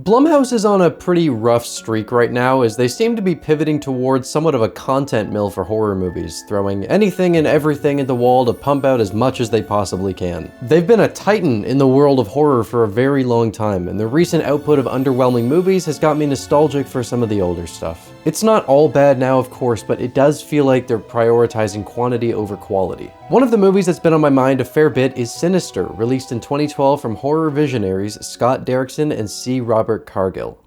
Blumhouse is on a pretty rough streak right now, as they seem to be pivoting towards somewhat of a content mill for horror movies, throwing anything and everything at the wall to pump out as much as they possibly can. They've been a titan in the world of horror for a very long time, and the recent output of underwhelming movies has got me nostalgic for some of the older stuff. It's not all bad now, of course, but it does feel like they're prioritizing quantity over quality. One of the movies that's been on my mind a fair bit is Sinister, released in 2012 from horror visionaries Scott Derrickson and C. Cargill.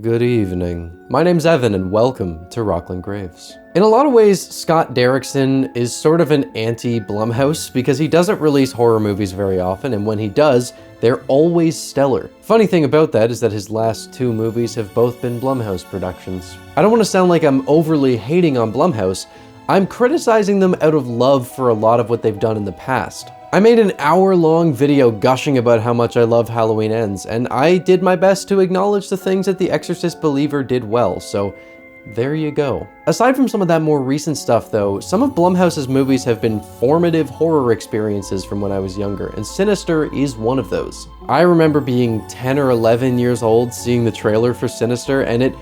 Good evening. My name's Evan and welcome to Rocklin Graves. In a lot of ways, Scott Derrickson is sort of an anti-Blumhouse because he doesn't release horror movies very often, and when he does, they're always stellar. Funny thing about that is that his last two movies have both been Blumhouse productions. I don't want to sound like I'm overly hating on Blumhouse. I'm criticizing them out of love for a lot of what they've done in the past. I made an hour-long video gushing about how much I love Halloween Ends, and I did my best to acknowledge the things that The Exorcist Believer did well, so there you go. Aside from some of that more recent stuff though, some of Blumhouse's movies have been formative horror experiences from when I was younger, and Sinister is one of those. I remember being 10 or 11 years old seeing the trailer for Sinister, and it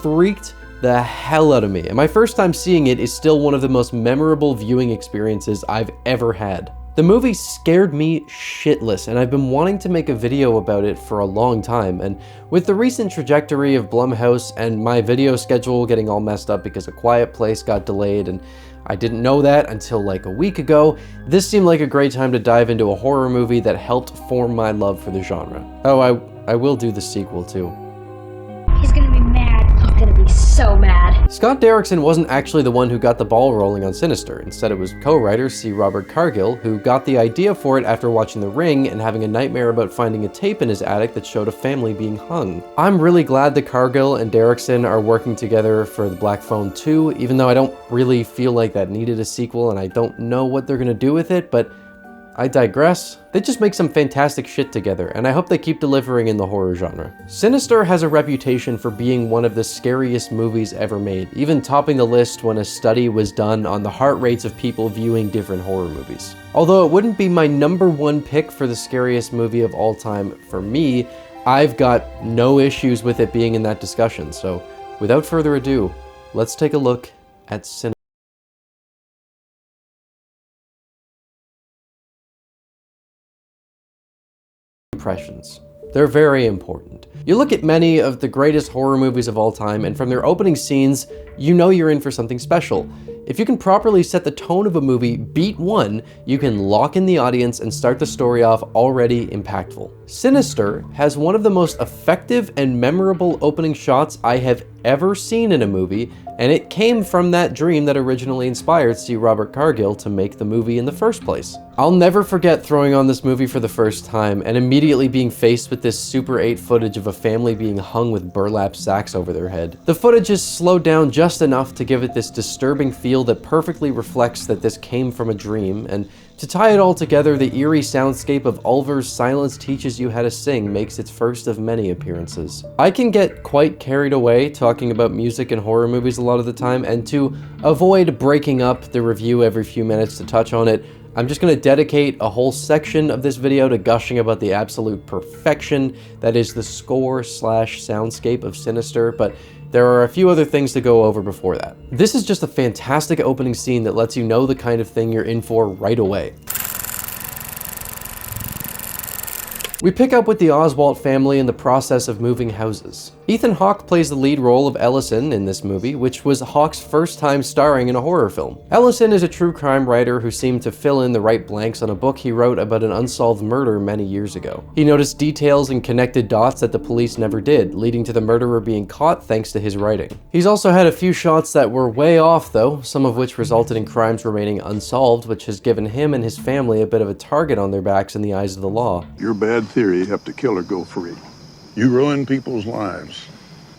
freaked the hell out of me, and my first time seeing it is still one of the most memorable viewing experiences I've ever had. The movie scared me shitless, and I've been wanting to make a video about it for a long time, and with the recent trajectory of Blumhouse and my video schedule getting all messed up because A Quiet Place got delayed, and I didn't know that until like a week ago, this seemed like a great time to dive into a horror movie that helped form my love for the genre. Oh, I will do the sequel too. He's gonna be mad. He's gonna be so mad. Scott Derrickson wasn't actually the one who got the ball rolling on Sinister. Instead, it was co-writer C. Cargill who got the idea for it after watching The Ring and having a nightmare about finding a tape in his attic that showed a family being hung. I'm really glad that Cargill and Derrickson are working together for The Black Phone 2, even though I don't really feel like that needed a sequel and I don't know what they're gonna do with it, but I digress. They just make some fantastic shit together, and I hope they keep delivering in the horror genre. Sinister has a reputation for being one of the scariest movies ever made, even topping the list when a study was done on the heart rates of people viewing different horror movies. Although it wouldn't be my #1 pick for the scariest movie of all time for me, I've got no issues with it being in that discussion, so without further ado, let's take a look at Sinister. Impressions. They're very important. You look at many of the greatest horror movies of all time, and from their opening scenes, you know you're in for something special. If you can properly set the tone of a movie, beat one, you can lock in the audience and start the story off already impactful. Sinister has one of the most effective and memorable opening shots I have ever seen in a movie, and it came from that dream that originally inspired C. Cargill to make the movie in the first place. I'll never forget throwing on this movie for the first time and immediately being faced with this Super 8 footage of a family being hung with burlap sacks over their head. The footage is slowed down just enough to give it this disturbing feel that perfectly reflects that this came from a dream, and to tie it all together, the eerie soundscape of Ulver's Silence Teaches You How to Sing makes its first of many appearances. I can get quite carried away talking about music and horror movies a lot of the time, and to avoid breaking up the review every few minutes to touch on it, I'm just going to dedicate a whole section of this video to gushing about the absolute perfection that is the score/soundscape of Sinister, but there are a few other things to go over before that. This is just a fantastic opening scene that lets you know the kind of thing you're in for right away. We pick up with the Oswalt family in the process of moving houses. Ethan Hawke plays the lead role of Ellison in this movie, which was Hawke's first time starring in a horror film. Ellison is a true crime writer who seemed to fill in the right blanks on a book he wrote about an unsolved murder many years ago. He noticed details and connected dots that the police never did, leading to the murderer being caught thanks to his writing. He's also had a few shots that were way off though, some of which resulted in crimes remaining unsolved, which has given him and his family a bit of a target on their backs in the eyes of the law. Your bad theory, you have to kill or go free. You ruin people's lives.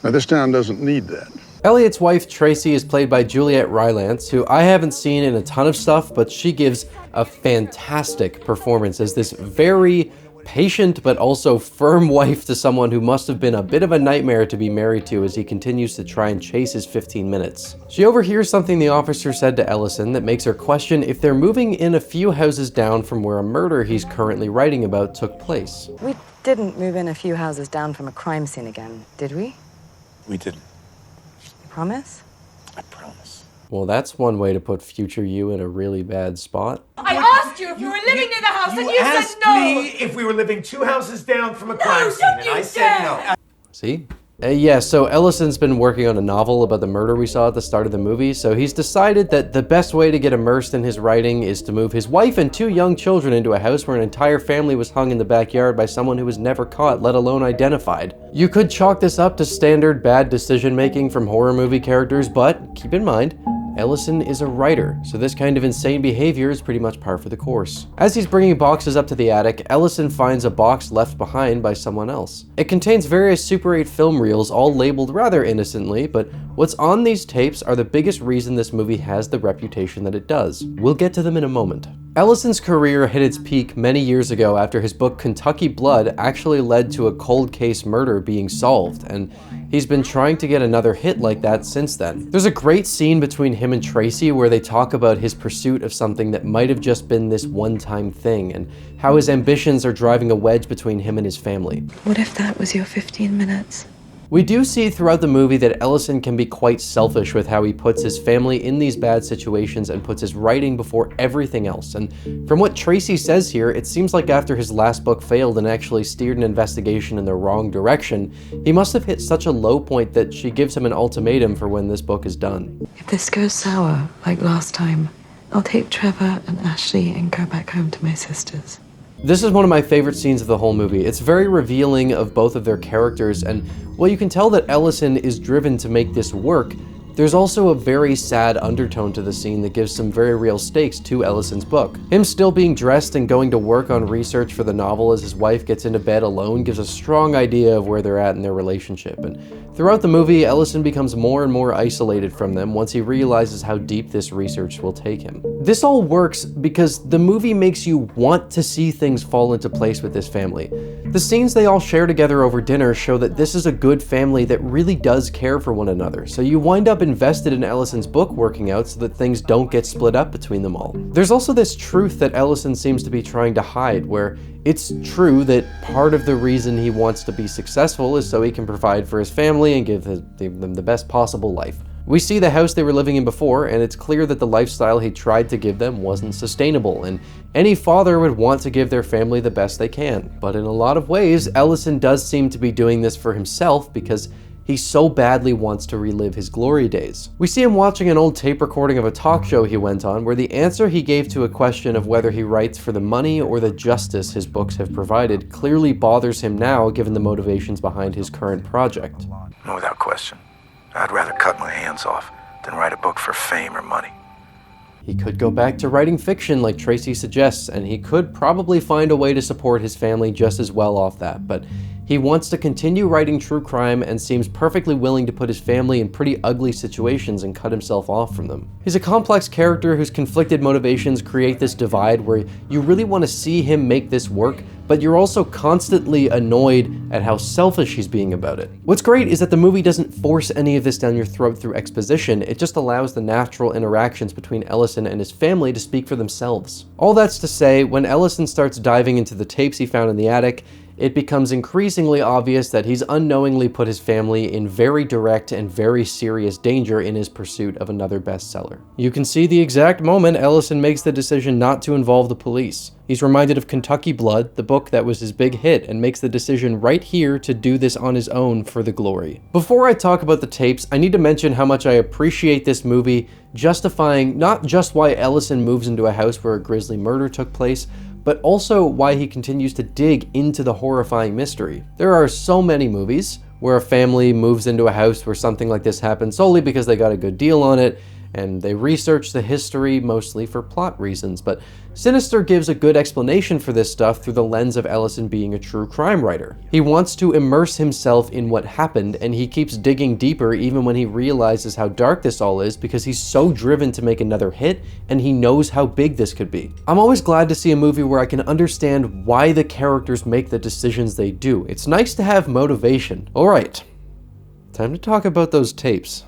Now, this town doesn't need that. Elliot's wife, Tracy, is played by Juliette Rylance, who I haven't seen in a ton of stuff, but she gives a fantastic performance as this very patient but also firm wife to someone who must have been a bit of a nightmare to be married to as he continues to try and chase his 15 minutes. She overhears something the officer said to Ellison that makes her question if they're moving in a few houses down from where a murder he's currently writing about took place. We didn't move in a few houses down from a crime scene again, did we? We didn't. You promise? I promise. Well, that's one way to put future you in a really bad spot. I asked you if you were living near the house and you said asked no! me if we were living 2 houses down from a crime scene, and I said no. See? Yeah, so Ellison's been working on a novel about the murder we saw at the start of the movie, so he's decided that the best way to get immersed in his writing is to move his wife and 2 young children into a house where an entire family was hung in the backyard by someone who was never caught, let alone identified. You could chalk this up to standard bad decision-making from horror movie characters, but keep in mind, Ellison is a writer, so this kind of insane behavior is pretty much par for the course. As he's bringing boxes up to the attic, Ellison finds a box left behind by someone else. It contains various Super 8 film reels, all labeled rather innocently, but what's on these tapes are the biggest reason this movie has the reputation that it does. We'll get to them in a moment. Ellison's career hit its peak many years ago after his book Kentucky Blood actually led to a cold case murder being solved, and he's been trying to get another hit like that since then. There's a great scene between him and Tracy where they talk about his pursuit of something that might have just been this one-time thing, and how his ambitions are driving a wedge between him and his family. What if that was your 15 minutes? We do see throughout the movie that Ellison can be quite selfish with how he puts his family in these bad situations and puts his writing before everything else. And from what Tracy says here, it seems like after his last book failed and actually steered an investigation in the wrong direction, he must have hit such a low point that she gives him an ultimatum for when this book is done. If this goes sour, like last time, I'll take Trevor and Ashley and go back home to my sisters. This is one of my favorite scenes of the whole movie. It's very revealing of both of their characters, and while you can tell that Ellison is driven to make this work, there's also a very sad undertone to the scene that gives some very real stakes to Ellison's book. Him still being dressed and going to work on research for the novel as his wife gets into bed alone gives a strong idea of where they're at in their relationship. And throughout the movie, Ellison becomes more and more isolated from them once he realizes how deep this research will take him. This all works because the movie makes you want to see things fall into place with this family. The scenes they all share together over dinner show that this is a good family that really does care for one another, so you wind up invested in Ellison's book working out so that things don't get split up between them all. There's also this truth that Ellison seems to be trying to hide, where it's true that part of the reason he wants to be successful is so he can provide for his family and give them the best possible life. We see the house they were living in before, and it's clear that the lifestyle he tried to give them wasn't sustainable, and any father would want to give their family the best they can. But in a lot of ways, Ellison does seem to be doing this for himself because he so badly wants to relive his glory days. We see him watching an old tape recording of a talk show he went on where the answer he gave to a question of whether he writes for the money or the justice his books have provided clearly bothers him now given the motivations behind his current project. No, without question. I'd rather cut my hands off than write a book for fame or money. He could go back to writing fiction like Tracy suggests, and he could probably find a way to support his family just as well off that, but he wants to continue writing true crime and seems perfectly willing to put his family in pretty ugly situations and cut himself off from them. He's a complex character whose conflicted motivations create this divide where you really want to see him make this work, but you're also constantly annoyed at how selfish he's being about it. What's great is that the movie doesn't force any of this down your throat through exposition, it just allows the natural interactions between Ellison and his family to speak for themselves. All that's to say, when Ellison starts diving into the tapes he found in the attic, it becomes increasingly obvious that he's unknowingly put his family in very direct and very serious danger in his pursuit of another bestseller. You can see the exact moment Ellison makes the decision not to involve the police. He's reminded of Kentucky Blood, the book that was his big hit, and makes the decision right here to do this on his own for the glory. Before I talk about the tapes, I need to mention how much I appreciate this movie justifying not just why Ellison moves into a house where a grisly murder took place, but also why he continues to dig into the horrifying mystery. There are so many movies where a family moves into a house where something like this happens solely because they got a good deal on it, and they research the history mostly for plot reasons, but Sinister gives a good explanation for this stuff through the lens of Ellison being a true crime writer. He wants to immerse himself in what happened, and he keeps digging deeper even when he realizes how dark this all is, because he's so driven to make another hit, and he knows how big this could be. I'm always glad to see a movie where I can understand why the characters make the decisions they do. It's nice to have motivation. All right, time to talk about those tapes.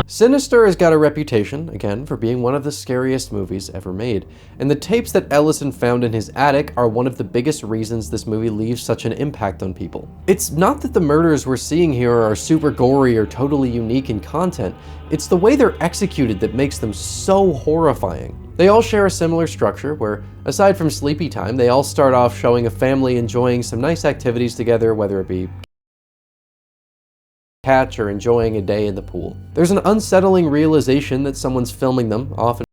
Sinister has got a reputation, again, for being one of the scariest movies ever made, and the tapes that Ellison found in his attic are one of the biggest reasons this movie leaves such an impact on people. It's not that the murders we're seeing here are super gory or totally unique in content, it's the way they're executed that makes them so horrifying. They all share a similar structure where, aside from sleepy time, they all start off showing a family enjoying some nice activities together, whether it be catch or enjoying a day in the pool. There's an unsettling realization that someone's filming them, often.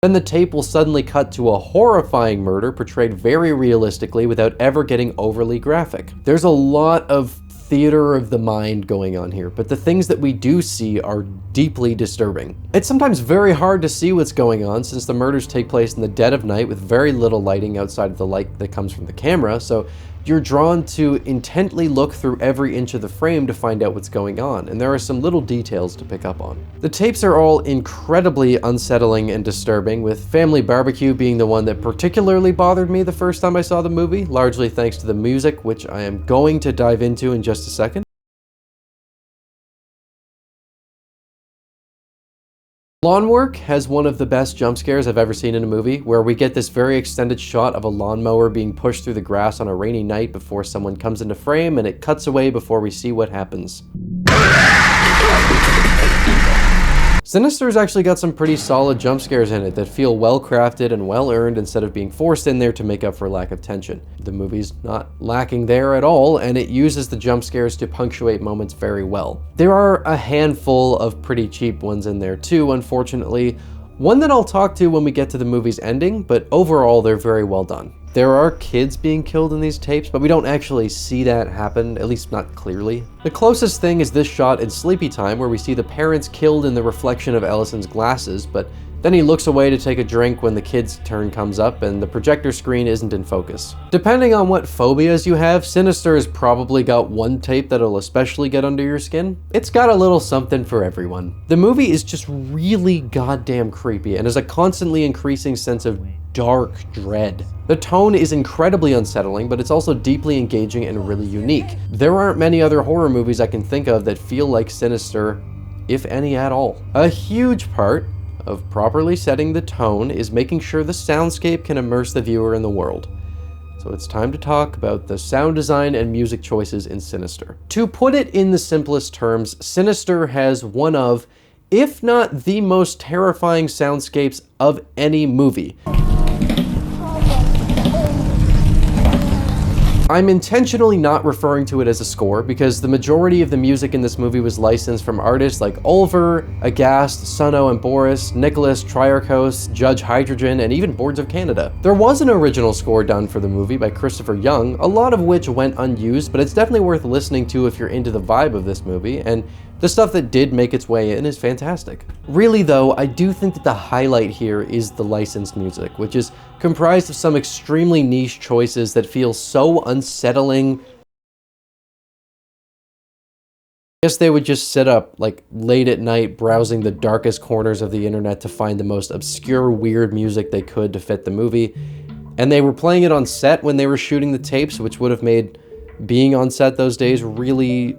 Then the tape will suddenly cut to a horrifying murder portrayed very realistically without ever getting overly graphic. There's a lot of theater of the mind going on here, but the things that we do see are deeply disturbing. It's sometimes very hard to see what's going on since the murders take place in the dead of night with very little lighting outside of the light that comes from the camera, so you're drawn to intently look through every inch of the frame to find out what's going on, and there are some little details to pick up on. The tapes are all incredibly unsettling and disturbing, with Family Barbecue being the one that particularly bothered me the first time I saw the movie, largely thanks to the music, which I am going to dive into in just a second. Lawn Work has one of the best jump scares I've ever seen in a movie, where we get this very extended shot of a lawnmower being pushed through the grass on a rainy night before someone comes into frame, and it cuts away before we see what happens. Sinister's actually got some pretty solid jump scares in it that feel well crafted and well earned instead of being forced in there to make up for lack of tension. The movie's not lacking there at all, and it uses the jump scares to punctuate moments very well. There are a handful of pretty cheap ones in there too, unfortunately. One that I'll talk to when we get to the movie's ending, but overall they're very well done. There are kids being killed in these tapes, but we don't actually see that happen, at least not clearly. The closest thing is this shot in Sleepy Time, where we see the parents killed in the reflection of Ellison's glasses, but then he looks away to take a drink when the kid's turn comes up and the projector screen isn't in focus. Depending on what phobias you have, Sinister has probably got one tape that'll especially get under your skin. It's got a little something for everyone. The movie is just really goddamn creepy and has a constantly increasing sense of dark dread. The tone is incredibly unsettling, but it's also deeply engaging and really unique. There aren't many other horror movies I can think of that feel like Sinister, if any at all. A huge part of properly setting the tone is making sure the soundscape can immerse the viewer in the world. So it's time to talk about the sound design and music choices in Sinister. To put it in the simplest terms, Sinister has one of, if not the most terrifying soundscapes of any movie. I'm intentionally not referring to it as a score because the majority of the music in this movie was licensed from artists like Ulver, Aghast, Sunno and Boris, Nicholas, Triarchos, Judge Hydrogen, and even Boards of Canada. There was an original score done for the movie by Christopher Young, a lot of which went unused, but it's definitely worth listening to if you're into the vibe of this movie, and the stuff that did make its way in is fantastic. Really though, I do think that the highlight here is the licensed music, which is comprised of some extremely niche choices that feel so unsettling. I guess they would just sit up like late at night browsing the darkest corners of the internet to find the most obscure, weird music they could to fit the movie. And they were playing it on set when they were shooting the tapes, which would have made being on set those days really...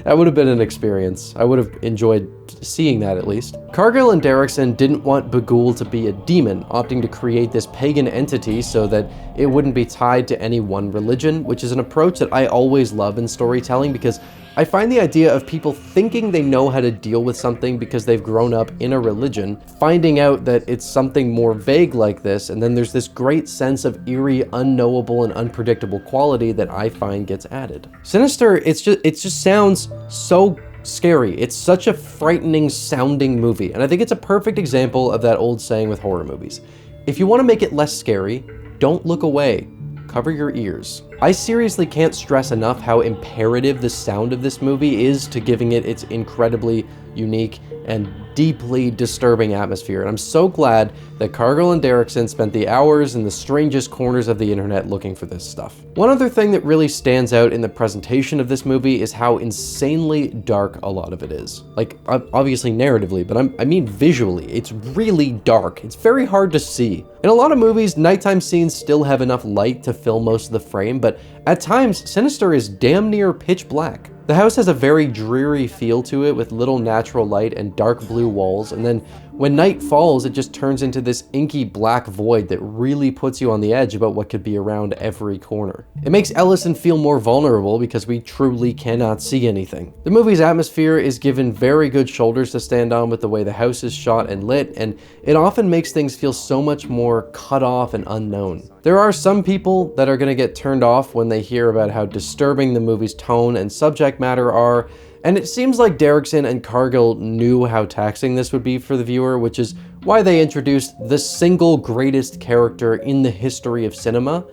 That would have been an experience. I would have enjoyed seeing that at least. Cargill and Derrickson didn't want Bagul to be a demon, opting to create this pagan entity so that it wouldn't be tied to any one religion, which is an approach that I always love in storytelling because I find the idea of people thinking they know how to deal with something because they've grown up in a religion, finding out that it's something more vague like this, and then there's this great sense of eerie, unknowable, and unpredictable quality that I find gets added. Sinister, it just sounds so scary. It's such a frightening sounding movie, and I think it's a perfect example of that old saying with horror movies. If you want to make it less scary, don't look away. cover your ears. I seriously can't stress enough how imperative the sound of this movie is to giving it its incredibly unique and deeply disturbing atmosphere, and I'm so glad that Cargill and Derrickson spent the hours in the strangest corners of the internet looking for this stuff. One other thing that really stands out in the presentation of this movie is how insanely dark a lot of it is. Like, obviously narratively, but I mean visually. It's really dark. It's very hard to see. In a lot of movies, nighttime scenes still have enough light to fill most of the frame, but at times, Sinister is damn near pitch black. The house has a very dreary feel to it with little natural light and dark blue walls, and then when night falls, it just turns into this inky black void that really puts you on the edge about what could be around every corner. It makes Ellison feel more vulnerable because we truly cannot see anything. The movie's atmosphere is given very good shoulders to stand on with the way the house is shot and lit, and it often makes things feel so much more cut off and unknown. There are some people that are going to get turned off when they hear about how disturbing the movie's tone and subject matter are, and it seems like Derrickson and Cargill knew how taxing this would be for the viewer, which is why they introduced the single greatest character in the history of cinema,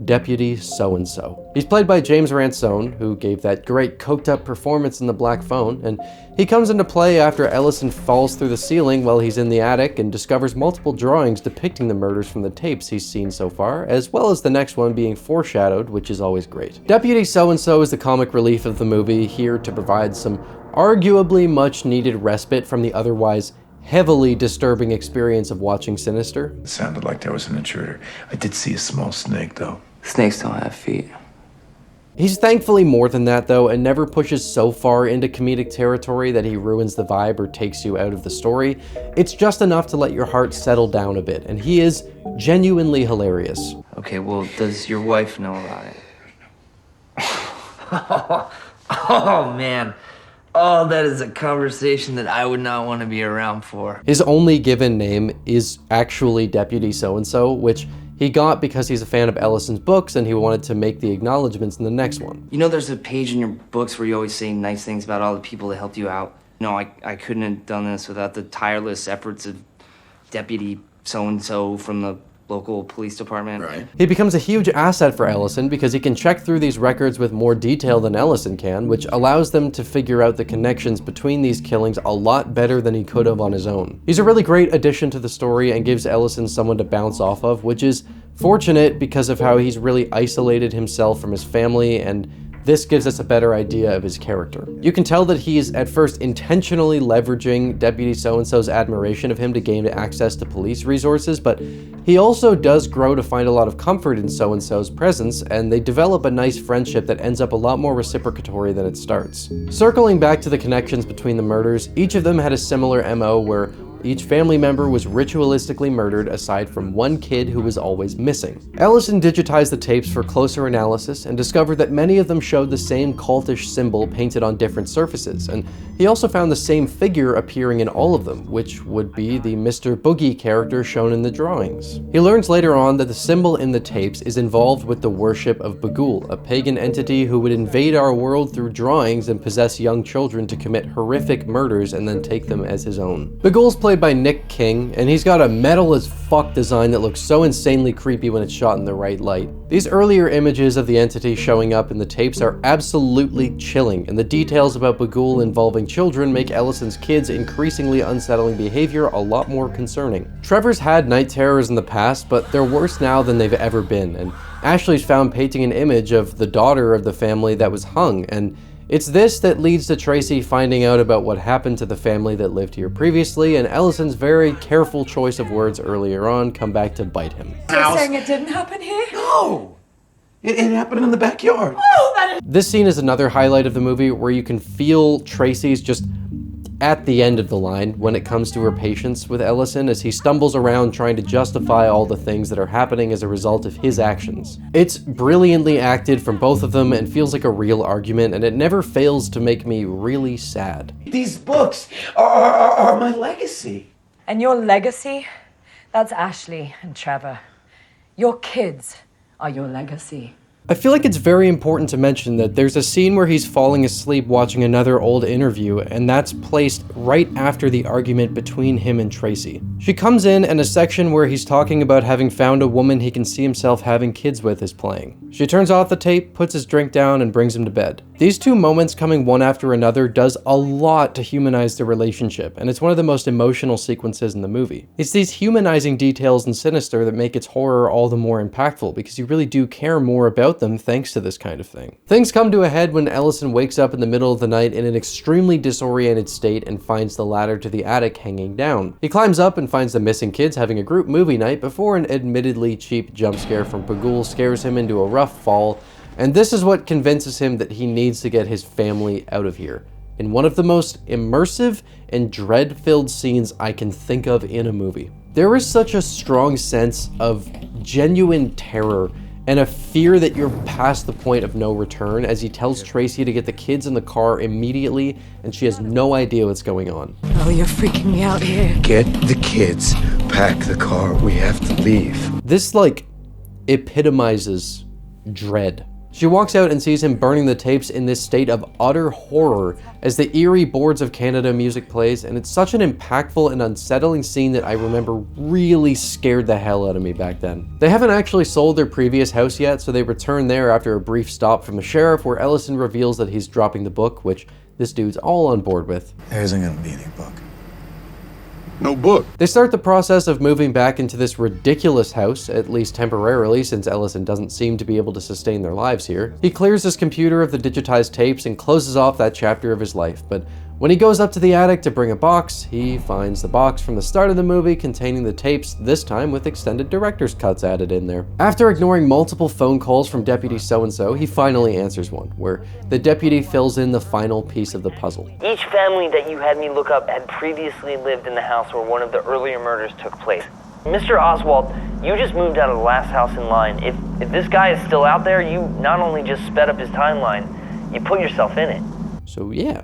Deputy So-and-so. He's played by James Ransone, who gave that great coked-up performance in The Black Phone, and he comes into play after Ellison falls through the ceiling while he's in the attic and discovers multiple drawings depicting the murders from the tapes he's seen so far, as well as the next one being foreshadowed, which is always great. Deputy So-and-so is the comic relief of the movie, here to provide some arguably much-needed respite from the otherwise heavily disturbing experience of watching Sinister. It sounded like there was an intruder. I did see a small snake, though. Snakes don't have feet. He's thankfully more than that though, and never pushes so far into comedic territory that he ruins the vibe or takes you out of the story. It's just enough to let your heart settle down a bit, and he is genuinely hilarious. Okay, well, does your wife know about it? Oh, man. Oh, that is a conversation that I would not want to be around for. His only given name is actually Deputy So-and-so, which he got because he's a fan of Ellison's books and he wanted to make the acknowledgments in the next one. You know there's a page in your books where you always say nice things about all the people that helped you out? No, I couldn't have done this without the tireless efforts of Deputy So-and-so from the local police department. Right. He becomes a huge asset for Ellison because he can check through these records with more detail than Ellison can, which allows them to figure out the connections between these killings a lot better than he could have on his own. He's a really great addition to the story and gives Ellison someone to bounce off of, which is fortunate because of how he's really isolated himself from his family, and this gives us a better idea of his character. You can tell that he's at first intentionally leveraging Deputy So-and-so's admiration of him to gain access to police resources, but he also does grow to find a lot of comfort in So-and-so's presence, and they develop a nice friendship that ends up a lot more reciprocatory than it starts. Circling back to the connections between the murders, each of them had a similar MO where each family member was ritualistically murdered aside from one kid who was always missing. Ellison digitized the tapes for closer analysis and discovered that many of them showed the same cultish symbol painted on different surfaces, and he also found the same figure appearing in all of them, which would be the Mr. Boogie character shown in the drawings. He learns later on that the symbol in the tapes is involved with the worship of Bughuul, a pagan entity who would invade our world through drawings and possess young children to commit horrific murders and then take them as his own. Bughuul's played by Nick King, and he's got a metal as fuck design that looks so insanely creepy when it's shot in the right light. These earlier images of the entity showing up in the tapes are absolutely chilling, and the details about Bughuul involving children make Ellison's kids' increasingly unsettling behavior a lot more concerning. Trevor's had night terrors in the past, but they're worse now than they've ever been, and Ashley's found painting an image of the daughter of the family that was hung, and it's this that leads to Tracy finding out about what happened to the family that lived here previously, and Ellison's very careful choice of words earlier on come back to bite him. You're saying it didn't happen here? No! It happened in the backyard. Oh, that is... This scene is another highlight of the movie where you can feel Tracy's just at the end of the line when it comes to her patience with Ellison as he stumbles around trying to justify all the things that are happening as a result of his actions. It's brilliantly acted from both of them and feels like a real argument, and it never fails to make me really sad. These books are my legacy. And your legacy? That's Ashley and Trevor. Your kids are your legacy. I feel like it's very important to mention that there's a scene where he's falling asleep watching another old interview, and that's placed right after the argument between him and Tracy. She comes in, and a section where he's talking about having found a woman he can see himself having kids with is playing. She turns off the tape, puts his drink down, and brings him to bed. These two moments coming one after another does a lot to humanize the relationship, and it's one of the most emotional sequences in the movie. It's these humanizing details in Sinister that make its horror all the more impactful, because you really do care more about them thanks to this kind of thing. Things come to a head when Ellison wakes up in the middle of the night in an extremely disoriented state and finds the ladder to the attic hanging down. He climbs up and finds the missing kids having a group movie night before an admittedly cheap jump scare from Pagul scares him into a rough fall, and this is what convinces him that he needs to get his family out of here. In one of the most immersive and dread-filled scenes I can think of in a movie. There is such a strong sense of genuine terror and a fear that you're past the point of no return as he tells Tracy to get the kids in the car immediately, and she has no idea what's going on. Oh, you're freaking me out here. Get the kids, pack the car, we have to leave. This, like, epitomizes dread. She walks out and sees him burning the tapes in this state of utter horror as the eerie Boards of Canada music plays, and it's such an impactful and unsettling scene that I remember really scared the hell out of me back then. They haven't actually sold their previous house yet, so they return there after a brief stop from the sheriff where Ellison reveals that he's dropping the book, which this dude's all on board with. There isn't gonna be any book. No book. They start the process of moving back into this ridiculous house, at least temporarily, since Ellison doesn't seem to be able to sustain their lives here. He clears his computer of the digitized tapes and closes off that chapter of his life, but when he goes up to the attic to bring a box, he finds the box from the start of the movie containing the tapes, this time with extended director's cuts added in there. After ignoring multiple phone calls from Deputy So-and-so, he finally answers one, where the deputy fills in the final piece of the puzzle. Each family that you had me look up had previously lived in the house where one of the earlier murders took place. Mr. Oswald, you just moved out of the last house in line. If this guy is still out there, you not only just sped up his timeline, you put yourself in it. So yeah.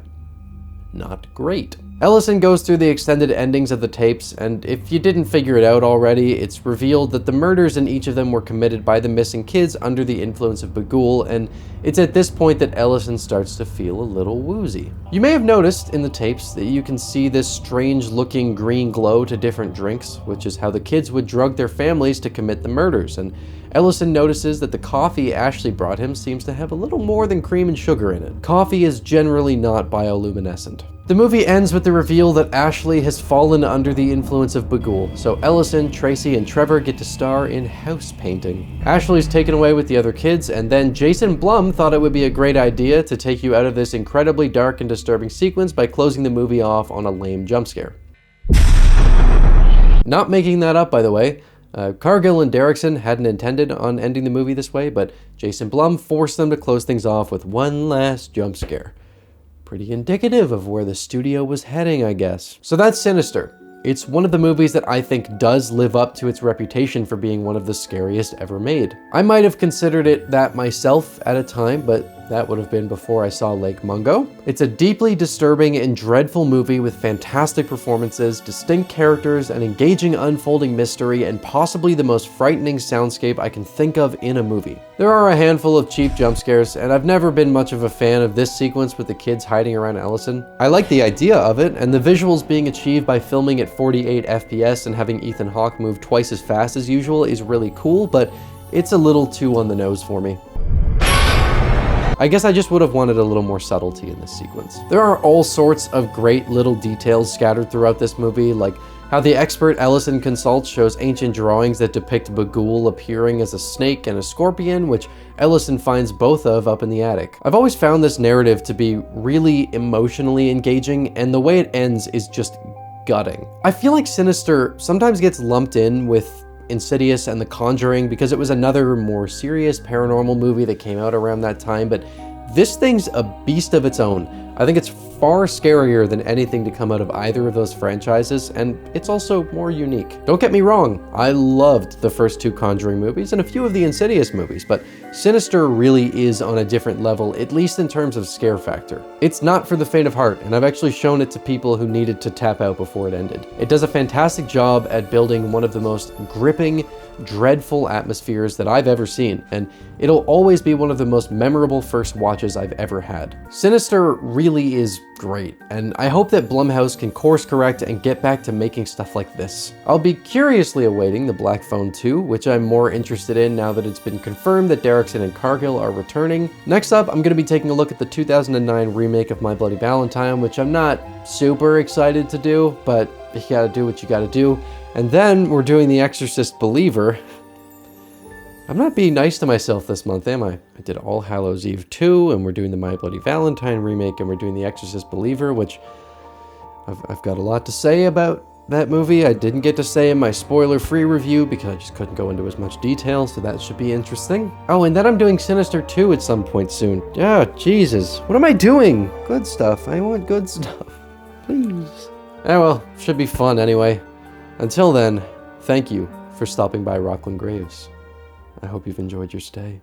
Not great. Ellison goes through the extended endings of the tapes, and if you didn't figure it out already, it's revealed that the murders in each of them were committed by the missing kids under the influence of Bagul, and it's at this point that Ellison starts to feel a little woozy. You may have noticed in the tapes that you can see this strange looking green glow to different drinks, which is how the kids would drug their families to commit the murders, and Ellison notices that the coffee Ashley brought him seems to have a little more than cream and sugar in it. Coffee is generally not bioluminescent. The movie ends with the reveal that Ashley has fallen under the influence of Bagul, so Ellison, Tracy, and Trevor get to star in house painting. Ashley's taken away with the other kids, and then Jason Blum thought it would be a great idea to take you out of this incredibly dark and disturbing sequence by closing the movie off on a lame jump scare. Not making that up, by the way. Cargill and Derrickson hadn't intended on ending the movie this way, but Jason Blum forced them to close things off with one last jump scare. Pretty indicative of where the studio was heading, I guess. So that's Sinister. It's one of the movies that I think does live up to its reputation for being one of the scariest ever made. I might have considered it that myself at a time, but that would have been before I saw Lake Mungo. It's a deeply disturbing and dreadful movie with fantastic performances, distinct characters, an engaging unfolding mystery, and possibly the most frightening soundscape I can think of in a movie. There are a handful of cheap jump scares, and I've never been much of a fan of this sequence with the kids hiding around Ellison. I like the idea of it, and the visuals being achieved by filming at 48 FPS and having Ethan Hawke move twice as fast as usual is really cool, but it's a little too on the nose for me. I guess I just would have wanted a little more subtlety in this sequence. There are all sorts of great little details scattered throughout this movie, like how the expert Ellison consults shows ancient drawings that depict Bagul appearing as a snake and a scorpion, which Ellison finds both of up in the attic. I've always found this narrative to be really emotionally engaging, and the way it ends is just gutting. I feel like Sinister sometimes gets lumped in with Insidious and The Conjuring because it was another more serious paranormal movie that came out around that time, but this thing's a beast of its own. I think it's far scarier than anything to come out of either of those franchises, and it's also more unique. Don't get me wrong, I loved the first 2 Conjuring movies and a few of the Insidious movies, but Sinister really is on a different level, at least in terms of scare factor. It's not for the faint of heart, and I've actually shown it to people who needed to tap out before it ended. It does a fantastic job at building one of the most gripping, dreadful atmospheres that I've ever seen, and it'll always be one of the most memorable first watches I've ever had. Sinister really is great, and I hope that Blumhouse can course correct and get back to making stuff like this. I'll be curiously awaiting The Black Phone 2, which I'm more interested in now that it's been confirmed that Derrickson and Cargill are returning. Next up, I'm going to be taking a look at the 2009 remake of My Bloody Valentine, which I'm not super excited to do, but you gotta do what you gotta do. And then we're doing The Exorcist Believer. I'm not being nice to myself this month, am I? I did All Hallows Eve 2, and we're doing the My Bloody Valentine remake, and we're doing The Exorcist Believer, which I've got a lot to say about that movie. I didn't get to say in my spoiler-free review because I just couldn't go into as much detail, so that should be interesting. Oh, and then I'm doing Sinister 2 at some point soon. Yeah, Jesus. What am I doing? Good stuff. I want good stuff. Please. Oh well, should be fun anyway. Until then, thank you for stopping by Rocklin Graves. I hope you've enjoyed your stay.